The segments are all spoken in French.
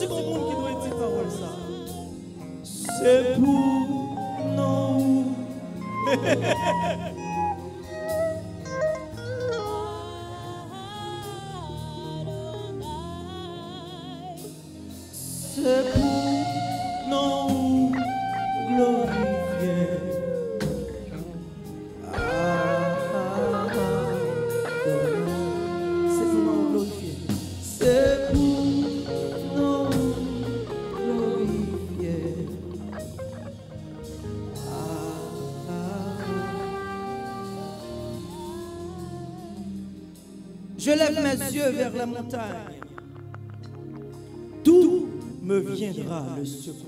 si bon monde qui doit dire parole ça. C'est pour nous. C'est pour nous glorifier. C'est pour nous glorifier. C'est pour nous glorifier. Je lève mes yeux vers la montagne. D'où me viendra le secours?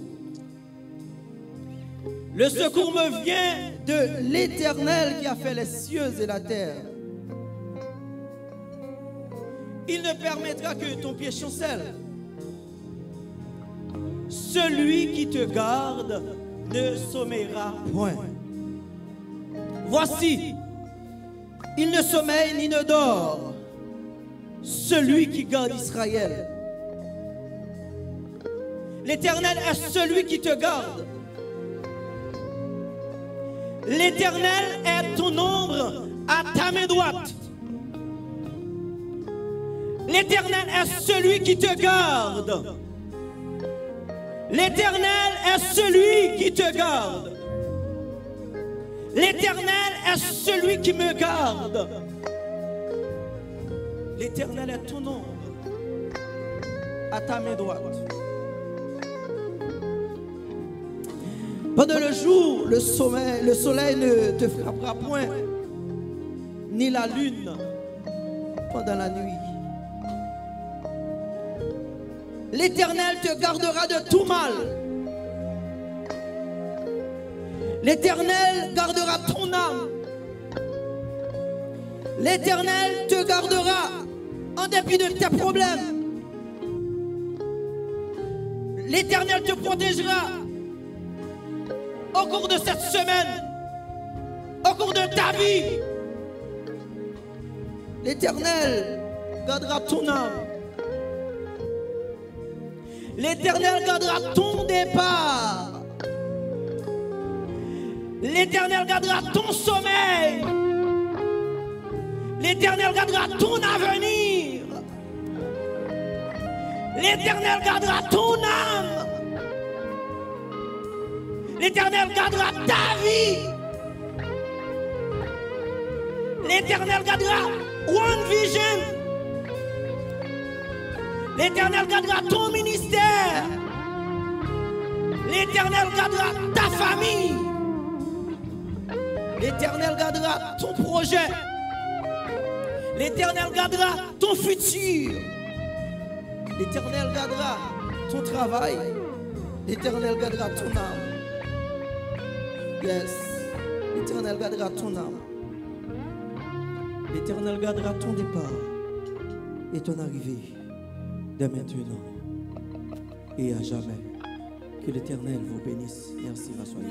Le secours me vient de l'Éternel qui a fait les cieux et la terre. Il ne permettra que ton pied chancelle. Celui qui te garde ne sommeillera point. Voici, il ne sommeille ni ne dort, celui qui garde Israël. L'Éternel est celui qui te garde. L'Éternel est ton ombre à ta main droite. L'Éternel est celui qui te garde. L'Éternel est celui qui te garde. L'Éternel est celui qui me garde. L'Éternel est ton ombre à ta main droite. Pendant le jour, le soleil ne te frappera point, ni la lune pendant la nuit. L'Éternel te gardera de tout mal. L'Éternel gardera ton âme. L'Éternel te gardera en dépit de tes problèmes. L'Éternel te protégera au cours de cette semaine, au cours de ta vie. L'Éternel gardera ton âme. L'Éternel gardera ton départ. L'Éternel gardera ton sommeil. L'Éternel gardera ton avenir. L'Éternel gardera ton âme. L'Éternel gardera ta vie. L'Éternel gardera One Vision. L'Éternel gardera ton ministère. L'Éternel gardera ta famille. L'Éternel gardera ton projet. L'Éternel gardera ton futur. L'Éternel gardera ton travail. L'Éternel gardera ton âme. Yes. L'Éternel gardera ton âme. L'Éternel gardera ton départ et ton arrivée dès maintenant et à jamais. Que l'Éternel vous bénisse. Merci, rassoyez.